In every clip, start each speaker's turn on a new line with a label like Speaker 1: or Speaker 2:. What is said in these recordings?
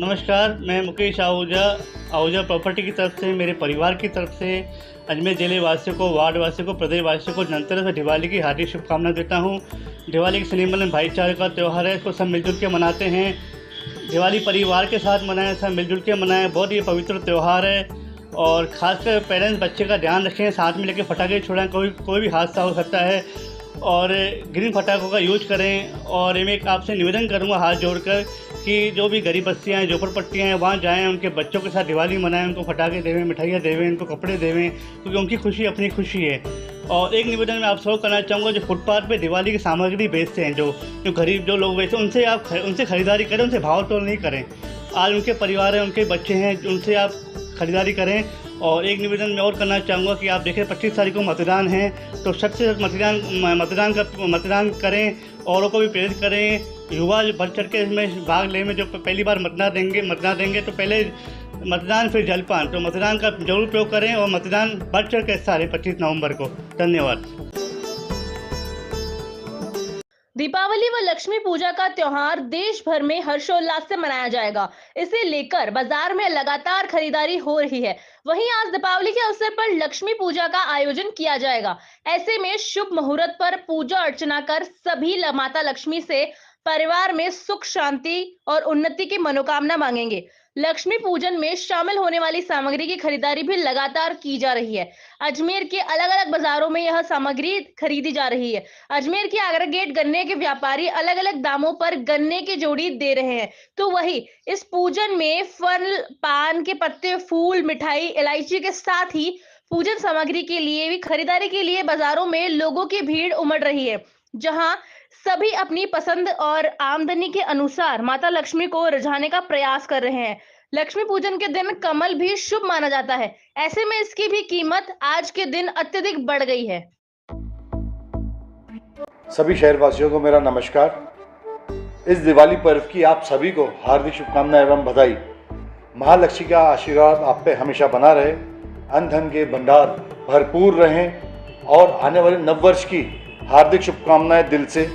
Speaker 1: नमस्कार, मैं मुकेश आहूजा प्रॉपर्टी की तरफ से, मेरे परिवार की तरफ से अजमेर ज़िले वासियों को, वार्ड वासियों को, प्रदेश वासियों को धनतेरस और दिवाली की हार्दिक शुभकामनाएं देता हूं। दिवाली के सिनेमन भाईचारे का त्यौहार है, इसको सब मिलजुल के मनाते हैं। दिवाली परिवार के साथ मनाएं, सब मिलजुल के मनाएं। बहुत ही पवित्र त्यौहार है और ख़ासकर पेरेंट्स बच्चे का ध्यान रखें, साथ में लेकर पटाखे छुड़ाएँ, कोई भी हादसा हो सकता है और ग्रीन पटाखों का यूज करें। और मैं एक आपसे निवेदन करूंगा हाथ जोड़कर कि जो भी गरीब बस्तियाँ हैं, झोपड़पट्टियाँ हैं, वहाँ जाएं, उनके बच्चों के साथ दिवाली मनाएं, उनको पटाखे देवें, मिठाइयाँ देवें, उनको कपड़े देवें, क्योंकि उनकी खुशी अपनी खुशी है। और एक निवेदन मैं आप सबको करना चाहूँगा, जो फुटपाथ पे दिवाली की सामग्री बेचते हैं, जो गरीब जो लोग बेचते हैं, उनसे आप उनसे ख़रीदारी करें, उनसे भाव तोल नहीं करें। आज उनके परिवार हैं, उनके बच्चे हैं, उनसे आप ख़रीदारी करें। और एक निवेदन मैं और करना चाहूँगा कि आप देखें 25 तारीख को मतदान है, तो शत से मतदान करें, औरों को भी प्रेरित करें। युवा बढ़ चढ़ के इसमें भाग लें, में जो पहली बार मतदान देंगे तो पहले मतदान फिर जलपान, तो मतदान का जरूर प्रयोग करें और मतदान बढ़ चढ़ के हिस्सा लें 25 नवंबर को। धन्यवाद।
Speaker 2: दीपावली व लक्ष्मी पूजा का त्योहार देश भर में हर्षोल्लास से मनाया जाएगा। इसे लेकर बाजार में लगातार खरीदारी हो रही है। वहीं आज दीपावली के अवसर पर लक्ष्मी पूजा का आयोजन किया जाएगा। ऐसे में शुभ मुहूर्त पर पूजा अर्चना कर सभी माता लक्ष्मी से परिवार में सुख, शांति और उन्नति की मनोकामना मांगेंगे। लक्ष्मी पूजन में शामिल होने वाली सामग्री की खरीदारी भी लगातार की जा रही है। अजमेर के अलग अलग बाजारों में यह सामग्री खरीदी जा रही है। अजमेर के आगरा गेट गन्ने के व्यापारी अलग अलग दामों पर गन्ने की जोड़ी दे रहे हैं, तो वही इस पूजन में फल, पान के पत्ते, फूल, मिठाई, इलायची के साथ ही पूजन सामग्री के लिए भी खरीदारी के लिए बाजारों में लोगों की भीड़ उमड़ रही है, जहां सभी अपनी पसंद और आमदनी के अनुसार माता लक्ष्मी को रिझाने का प्रयास कर रहे हैं। लक्ष्मी पूजन के दिन कमल भी शुभ माना जाता है, ऐसे में इसकी भी कीमत आज के दिन अत्यधिक बढ़ गई है।
Speaker 3: सभी शहरवासियों को मेरा नमस्कार। इस दिवाली पर्व की आप सभी को हार्दिक शुभकामनाएं एवं बधाई। महालक्ष्मी का आशीर्वाद आप पे हमेशा बना रहे, अन्न धन के भंडार भरपूर रहें और आने वाले नववर्ष की हार्दिक शुभकामनाएं दिल से।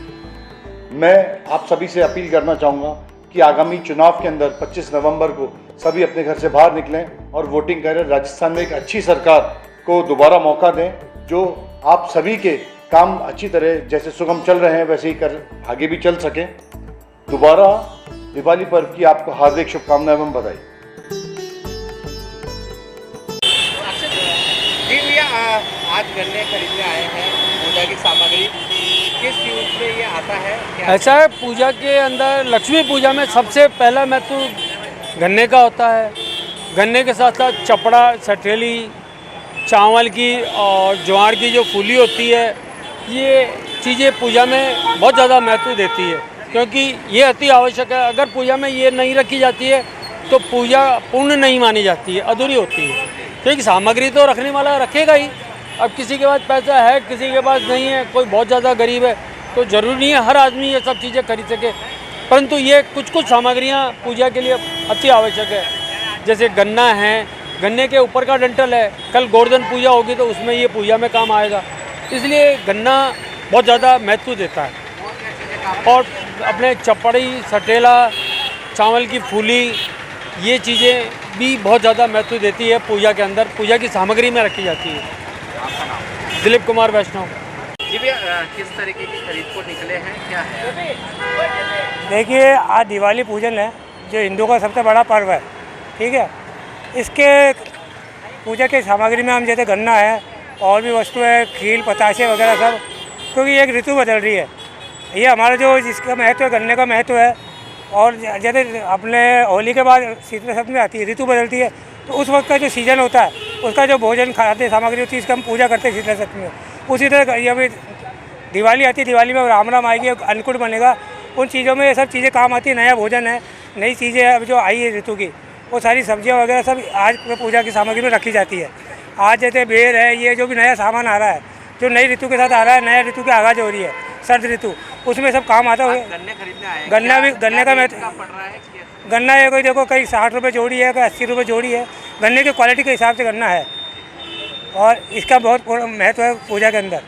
Speaker 3: मैं आप सभी से अपील करना चाहूँगा कि आगामी चुनाव के अंदर 25 नवंबर को सभी अपने घर से बाहर निकलें और वोटिंग करें। राजस्थान में एक अच्छी सरकार को दोबारा मौका दें, जो आप सभी के काम अच्छी तरह जैसे सुगम चल रहे हैं वैसे ही कर आगे भी चल सकें। दोबारा दिवाली पर्व की आपको हार्दिक शुभकामनाएं एवं बधाई।
Speaker 4: जी भैया, आज गन्ने खरीदने आए हैं, पूजा की सामग्री किस यूज में ये आता है?
Speaker 5: ऐसा है, पूजा के अंदर लक्ष्मी पूजा में सबसे पहला महत्व गन्ने का होता है। गन्ने के साथ साथ चपड़ा, सठेली, चावल की और ज्वार की जो फूली होती है, ये चीज़ें पूजा में बहुत ज़्यादा महत्व देती है, क्योंकि ये अति आवश्यक है। अगर पूजा में ये नहीं रखी जाती है तो पूजा पूर्ण नहीं मानी जाती है, अधूरी होती है। क्योंकि सामग्री तो रखने वाला रखेगा ही। अब किसी के पास पैसा है, किसी के पास नहीं है, कोई बहुत ज़्यादा गरीब है, तो ज़रूरी नहीं है हर आदमी ये सब चीज़ें खरीद सके, परंतु ये कुछ सामग्रियाँ पूजा के लिए अति आवश्यक है। जैसे गन्ना है, गन्ने के ऊपर का डंठल है, कल गोवर्धन पूजा होगी तो उसमें ये पूजा में काम आएगा, इसलिए गन्ना बहुत ज़्यादा महत्व देता है। और अपने चपड़ी, सटेला, चावल की फूली, ये चीज़ें भी बहुत ज़्यादा महत्व देती है पूजा के अंदर, पूजा की सामग्री में रखी जाती है। दिलीप कुमार वैष्णव।
Speaker 4: जी भैया, किस तरीके की खरीद को निकले हैं, क्या है?
Speaker 6: देखिए, आज दिवाली पूजन है, जो हिंदू का सबसे बड़ा पर्व है, ठीक है। इसके पूजा की सामग्री में हम जैसे गन्ना है और भी वस्तु है, खील, पताशे वगैरह सब, क्योंकि एक ऋतु बदल रही है। ये हमारा जो जिसका महत्व है, गन्ने का महत्व है। और जैसे अपने होली के बाद शीतला सप्तमी आती है, ऋतु बदलती है, तो उस वक्त का जो सीजन होता है, उसका जो भोजन खाद्य सामग्री होती है, इसका हम पूजा करते हैं शीतला सप्तमी में। उसी तरह ये अभी दिवाली आती है, दिवाली में राम राम आएगी, अन्नकूट बनेगा, उन चीज़ों में ये सब चीज़ें काम आती है। नया भोजन है, नई चीज़ें अब जो आई है ऋतु की, वो सारी सब्जियाँ वगैरह सब आज पूजा की सामग्री में रखी जाती है। आज जैसे बेर है, ये जो भी नया सामान आ रहा है, जो नई ऋतु के साथ आ रहा है, नया ऋतु की आगाज़ हो रही है, सर्द ऋतु, उसमें सब काम आता है।
Speaker 4: गन्ने खरीदने आए हैं,
Speaker 6: गन्ना भी, गन्ने का
Speaker 4: पड़ रहा है?
Speaker 6: गन्ना है, कोई देखो कहीं 60 रुपये जोड़ी है, कोई 80 रुपये जोड़ी है। गन्ने की क्वालिटी के हिसाब से गन्ना है और इसका बहुत महत्व है पूजा के अंदर।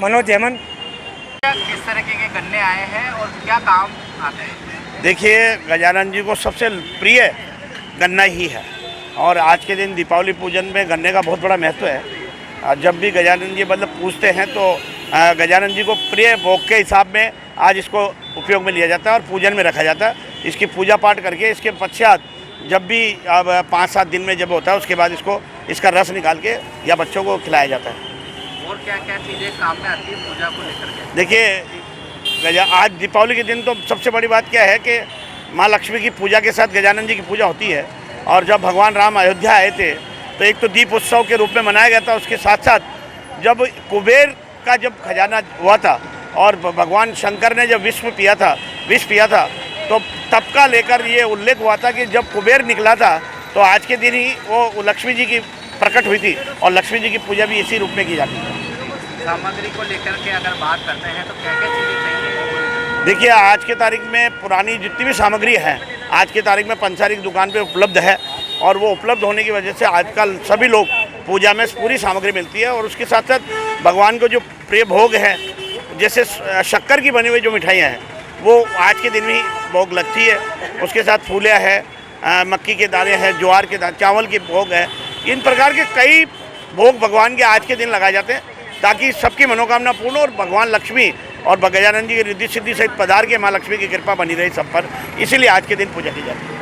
Speaker 6: मनोज जैमन।
Speaker 4: किस तरीके के गन्ने आए हैं और क्या काम आते हैं?
Speaker 7: देखिए, गजानन जी को सबसे प्रिय गन्ना ही है और आज के दिन दीपावली पूजन में गन्ने का बहुत बड़ा महत्व है। जब भी गजानन जी मतलब पूजते हैं तो गजानन जी को प्रिय भोग के हिसाब में आज इसको उपयोग में लिया जाता है और पूजन में रखा जाता है। इसकी पूजा पाठ करके इसके पश्चात जब भी अब 5-7 दिन में जब होता है उसके बाद इसका रस निकाल के या बच्चों को खिलाया जाता है।
Speaker 4: और क्या क्या चीज़ें काम में आती है पूजा को लेकर के?
Speaker 7: देखिए, आज दीपावली के दिन तो सबसे बड़ी बात क्या है कि माँ लक्ष्मी की पूजा के साथ गजानन जी की पूजा होती है। और जब भगवान राम अयोध्या आए थे तो एक तो दीप उत्सव के रूप में मनाया गया था, उसके साथ साथ जब कुबेर का जब खजाना हुआ था और भगवान शंकर ने जब विष पिया था तो तब का लेकर ये उल्लेख हुआ था कि जब कुबेर निकला था तो आज के दिन ही वो लक्ष्मी जी की प्रकट हुई थी और लक्ष्मी जी की पूजा भी इसी रूप में की जाती है।
Speaker 4: सामग्री को लेकर के अगर बात करते हैं तो क्या क्या चीज़ें चाहिए?
Speaker 7: देखिए, आज के तारीख में पुरानी जितनी भी सामग्री है आज के तारीख में पंसारी की दुकान पे उपलब्ध है और वो उपलब्ध होने की वजह से आजकल सभी लोग पूजा में पूरी सामग्री मिलती है। और उसके साथ साथ भगवान को जो प्रिय भोग है, जैसे शक्कर की बनी हुई जो मिठाइयाँ हैं वो आज के दिन ही भोग लगती है। उसके साथ फूलिया है, मक्की के दाने हैं, ज्वार के दाने, चावल के भोग है। इन प्रकार के कई भोग भगवान के आज के दिन लगाए जाते हैं ताकि सबकी मनोकामना पूर्ण और भगवान लक्ष्मी और गजानन जी की रिद्धि सिद्धि सहित पधार के माँ लक्ष्मी की कृपा बनी रही सब पर, इसीलिए आज के दिन पूजा की जाती है।